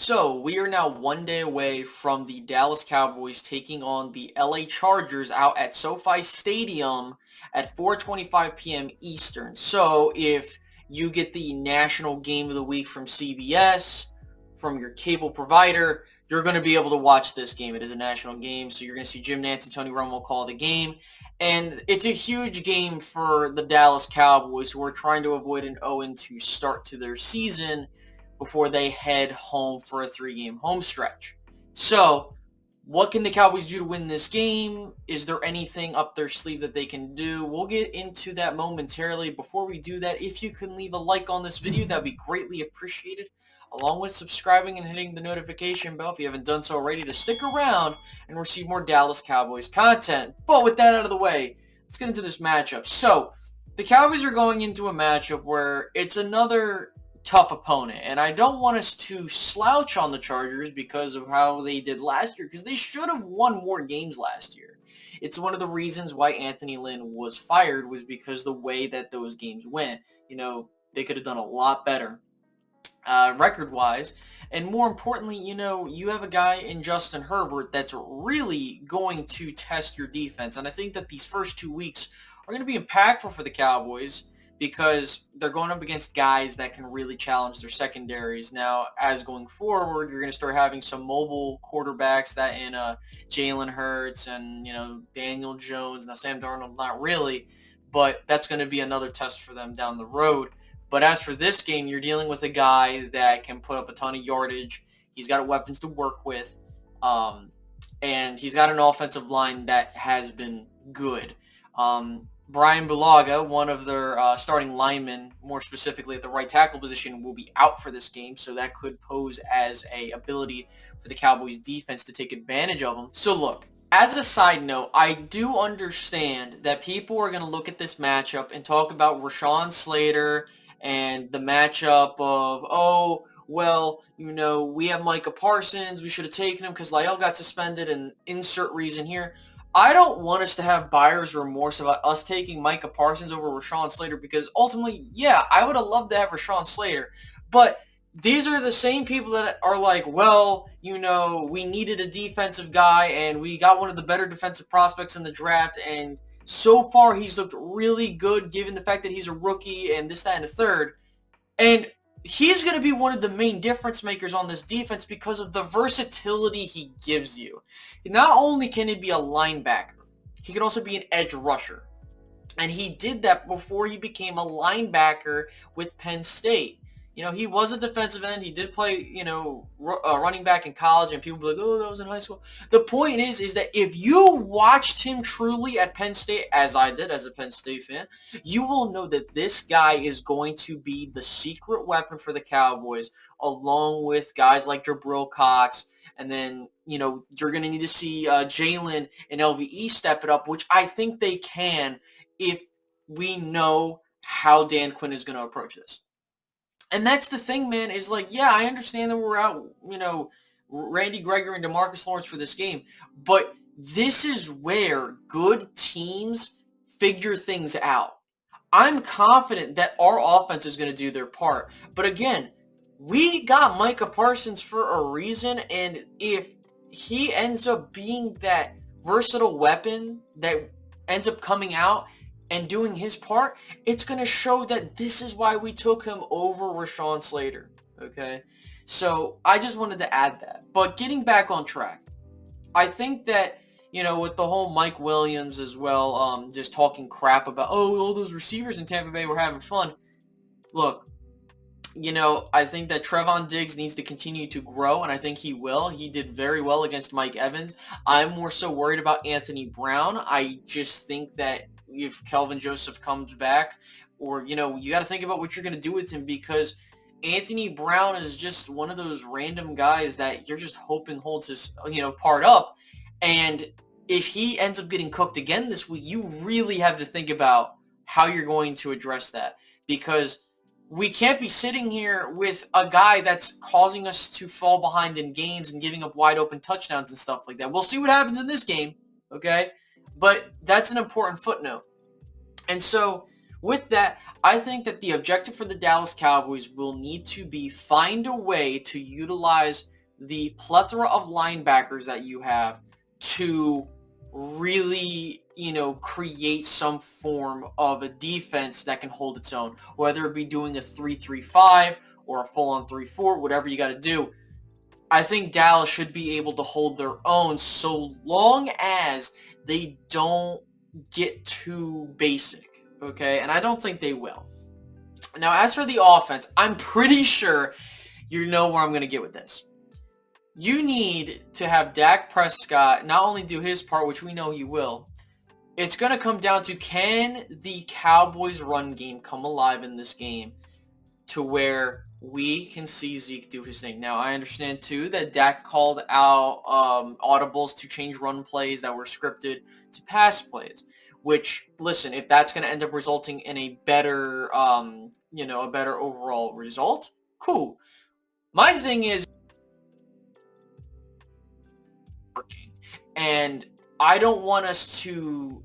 So, we are now one day away from the Dallas Cowboys taking on the LA Chargers out at SoFi Stadium at 4:25 p.m. Eastern. So, if you get the National Game of the Week from CBS, from your cable provider, you're going to be able to watch this game. It is a national game, so you're going to see Jim Nantz and Tony Romo call the game. And it's a huge game for the Dallas Cowboys, who are trying to avoid an 0-2 start to their season before they head home for a 3-game home stretch. So, what can the Cowboys do to win this game? Is there anything up their sleeve that they can do? We'll get into that momentarily. Before we do that, if you can leave a like on this video, that would be greatly appreciated, along with subscribing and hitting the notification bell if you haven't done so already, to stick around and receive more Dallas Cowboys content. But with that out of the way, let's get into this matchup. So, the Cowboys are going into a matchup where it's another tough opponent, and I don't want us to slouch on the Chargers because of how they did last year, because they should have won more games last year. It's one of the reasons why Anthony Lynn was fired, was because the way that those games went. They could have done a lot better record-wise, and more importantly, you have a guy in Justin Herbert that's really going to test your defense, and I think that these first 2 weeks are going to be impactful for the Cowboys, because they're going up against guys that can really challenge their secondaries. Now, as going forward, you're going to start having some mobile quarterbacks that in Jalen Hurts and, Daniel Jones. Now, Sam Darnold, not really, but that's going to be another test for them down the road. But as for this game, you're dealing with a guy that can put up a ton of yardage. He's got weapons to work with, and he's got an offensive line that has been good. Brian Bulaga, one of their starting linemen, more specifically at the right tackle position, will be out for this game, so that could pose as a ability for the Cowboys defense to take advantage of them. So look, as a side note, I do understand that people are going to look at this matchup and talk about Rashawn Slater and the matchup of, we have Micah Parsons, we should have taken him because Lyle got suspended, and insert reason here. I don't want us to have buyer's remorse about us taking Micah Parsons over Rashawn Slater, because ultimately, yeah, I would have loved to have Rashawn Slater, but these are the same people that are like, we needed a defensive guy, and we got one of the better defensive prospects in the draft, and so far he's looked really good given the fact that he's a rookie and this, that, and the third, and he's going to be one of the main difference makers on this defense because of the versatility he gives you. Not only can he be a linebacker, he can also be an edge rusher. And he did that before he became a linebacker with Penn State. He was a defensive end. He did play, running back in college, and people be like, oh, that was in high school. The point is that if you watched him truly at Penn State, as I did as a Penn State fan, you will know that this guy is going to be the secret weapon for the Cowboys, along with guys like Jabril Cox. And then, you're going to need to see Jalen and LVE step it up, which I think they can if we know how Dan Quinn is going to approach this. And that's the thing, man, is like, yeah, I understand that we're out, Randy Gregory and DeMarcus Lawrence for this game, but this is where good teams figure things out. I'm confident that our offense is going to do their part. But again, we got Micah Parsons for a reason, and if he ends up being that versatile weapon that ends up coming out and doing his part, it's going to show that this is why we took him over Rashawn Slater, okay? So I just wanted to add that. But getting back on track, I think that, with the whole Mike Williams as well, just talking crap about, all those receivers in Tampa Bay were having fun. Look, I think that Trevon Diggs needs to continue to grow, and I think he will. He did very well against Mike Evans. I'm more so worried about Anthony Brown. I just think that if Kelvin Joseph comes back, or, you got to think about what you're going to do with him, because Anthony Brown is just one of those random guys that you're just hoping holds his, part up. And if he ends up getting cooked again this week, you really have to think about how you're going to address that, because we can't be sitting here with a guy that's causing us to fall behind in games and giving up wide open touchdowns and stuff like that. We'll see what happens in this game, okay? But that's an important footnote. And so with that, I think that the objective for the Dallas Cowboys will need to be find a way to utilize the plethora of linebackers that you have to really, create some form of a defense that can hold its own, whether it be doing a 3-3-5 or a full-on 3-4, whatever you got to do. I think Dallas should be able to hold their own so long as they don't get too basic, okay? And I don't think they will. Now, as for the offense, I'm pretty sure you know where I'm going to get with this. You need to have Dak Prescott not only do his part, which we know he will. It's going to come down to, can the Cowboys' run game come alive in this game to where we can see Zeke do his thing. Now, I understand, too, that Dak called out audibles to change run plays that were scripted to pass plays, which, listen, if that's going to end up resulting in a better, a better overall result, cool. My thing is, and I don't want us to,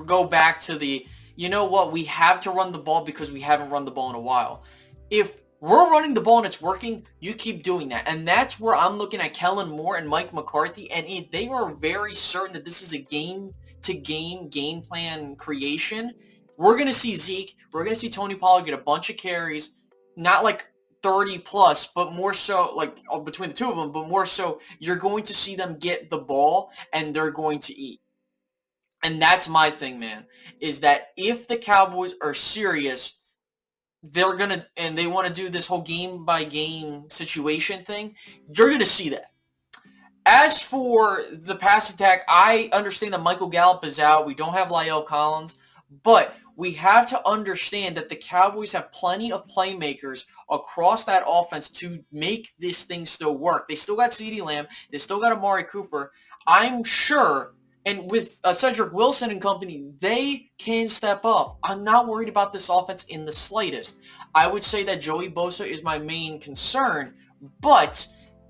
go back to the, we have to run the ball because we haven't run the ball in a while. If we're running the ball and it's working, you keep doing that. And that's where I'm looking at Kellen Moore and Mike McCarthy. And if they are very certain that this is a game plan creation, we're going to see Zeke, we're going to see Tony Pollard get a bunch of carries, not like 30 plus, but more so like between the two of them, but more so you're going to see them get the ball and they're going to eat. And that's my thing, man, is that if the Cowboys are serious, they're going to, and they want to do this whole game by game situation thing, you're going to see that. As for the pass attack, I understand that Michael Gallup is out. We don't have La'el Collins, but we have to understand that the Cowboys have plenty of playmakers across that offense to make this thing still work. They still got CeeDee Lamb. They still got Amari Cooper. I'm sure, and with Cedric Wilson and company, they can step up. I'm not worried about this offense in the slightest. I would say that Joey Bosa is my main concern, but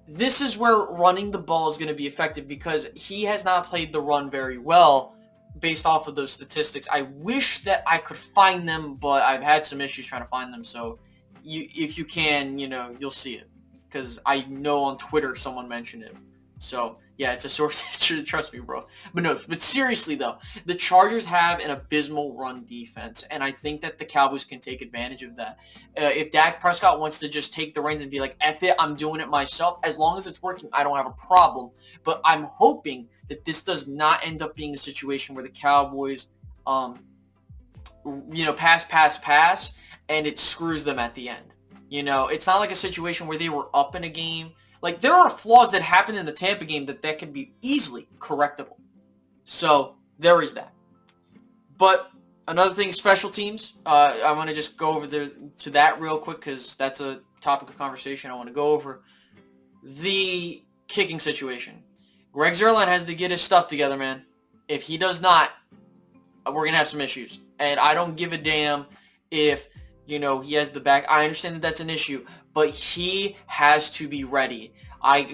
this is where running the ball is going to be effective because he has not played the run very well based off of those statistics. I wish that I could find them, but I've had some issues trying to find them. So if you can, you'll see it because I know on Twitter someone mentioned it. So yeah, it's a source. Trust me, bro. But seriously though, the Chargers have an abysmal run defense, and I think that the Cowboys can take advantage of that. If Dak Prescott wants to just take the reins and be like, F it, I'm doing it myself, as long as it's working, I don't have a problem. But I'm hoping that this does not end up being a situation where the Cowboys, pass, and it screws them at the end. It's not like a situation where they were up in a game. Like, there are flaws that happened in the Tampa game that can be easily correctable. So, there is that. But, another thing, special teams. I want to just go over to that real quick because that's a topic of conversation I want to go over. The kicking situation. Greg Zuerlein has to get his stuff together, man. If he does not, we're going to have some issues. And I don't give a damn if, he has the back. I understand that that's an issue. But he has to be ready. I'm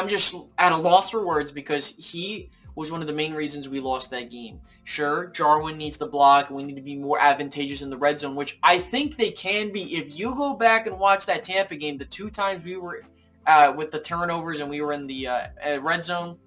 just at a loss for words because he was one of the main reasons we lost that game. Sure, Jarwin needs the block. We need to be more advantageous in the red zone, which I think they can be. If you go back and watch that Tampa game, the two times we were with the turnovers and we were in the red zone,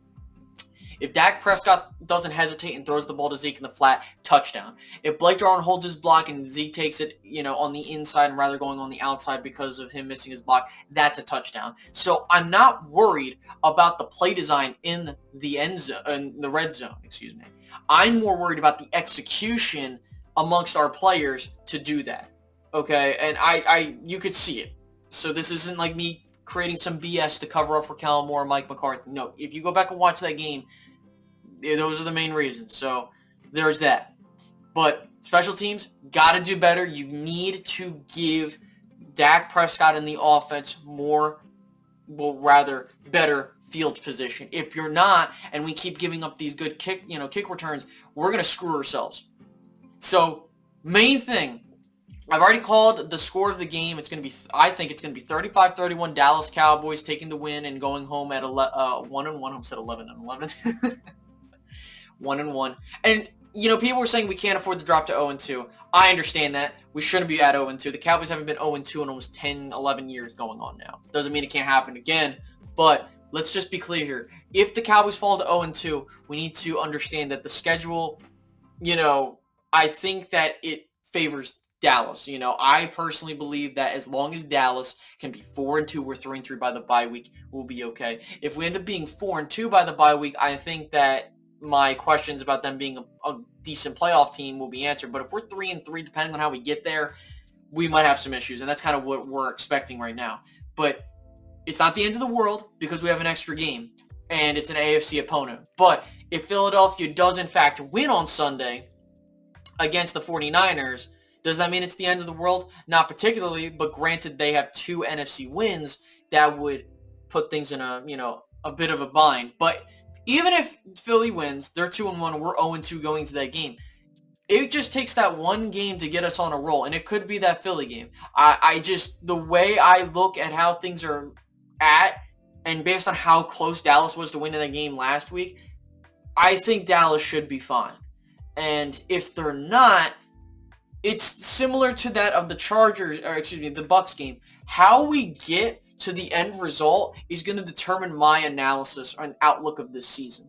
if Dak Prescott doesn't hesitate and throws the ball to Zeke in the flat, touchdown. If Blake Jarwin holds his block and Zeke takes it, on the inside and rather going on the outside because of him missing his block, that's a touchdown. So I'm not worried about the play design in the end zone, in the red zone, excuse me. I'm more worried about the execution amongst our players to do that. Okay, and you could see it. So this isn't like me creating some BS to cover up for Kellen Moore or Mike McCarthy. No, if you go back and watch that game, those are the main reasons. So there's that. But special teams, got to do better. You need to give Dak Prescott and the offense better field position. If you're not, and we keep giving up these good kick returns, we're going to screw ourselves. So main thing, I've already called the score of the game. I think it's going to be 35-31 Dallas Cowboys taking the win and going home at 1-1. I said 11-11. 1-1. And people were saying we can't afford to drop to 0-2. I understand that. We shouldn't be at 0-2. The Cowboys haven't been 0-2 in almost 10, 11 years going on now. Doesn't mean it can't happen again, but let's just be clear here. If the Cowboys fall to 0-2, we need to understand that the schedule, I think that it favors Dallas. I personally believe that as long as Dallas can be 4-2 or 3-3 by the bye week, we'll be okay. If we end up being 4-2 by the bye week, I think that my questions about them being a decent playoff team will be answered. But if we're 3-3, depending on how we get there, we might have some issues, and that's kind of what we're expecting right now. But it's not the end of the world because we have an extra game, and it's an AFC opponent. But if Philadelphia does, in fact, win on Sunday against the 49ers, does that mean it's the end of the world? Not particularly, but granted they have 2 NFC wins, that would put things in a bit of a bind. But even if Philly wins, they're 2-1, we're 0-2 going to that game. It just takes that one game to get us on a roll, and it could be that Philly game. The way I look at how things are at, and based on how close Dallas was to winning that game last week, I think Dallas should be fine. And if they're not, it's similar to that of the the Bucs game. How we get to the end result is going to determine my analysis and outlook of this season.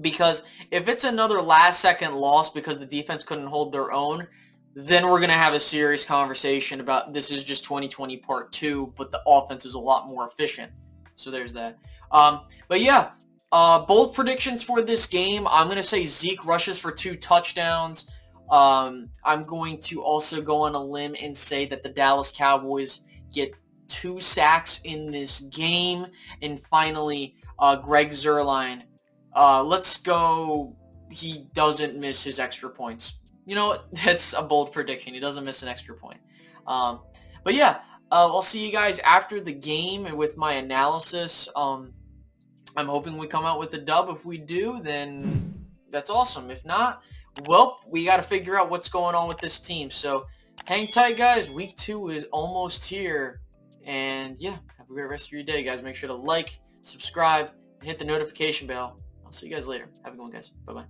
Because if it's another last-second loss because the defense couldn't hold their own, then we're going to have a serious conversation about this is just 2020 part 2, but the offense is a lot more efficient. So there's that. But yeah, bold predictions for this game. I'm going to say Zeke rushes for 2 touchdowns. I'm going to also go on a limb and say that the Dallas Cowboys get 2 sacks in this game. And finally, Greg Zuerlein. Let's go. He doesn't miss his extra points. That's a bold prediction. He doesn't miss an extra point. But yeah, I'll see you guys after the game and with my analysis. I'm hoping we come out with a dub. If we do, then that's awesome. If not, well, we got to figure out what's going on with this team. So hang tight, guys. Week 2 is almost here. And yeah, have a great rest of your day, guys. Make sure to like, subscribe, and hit the notification bell. I'll see you guys later. Have a good one, guys. Bye-bye.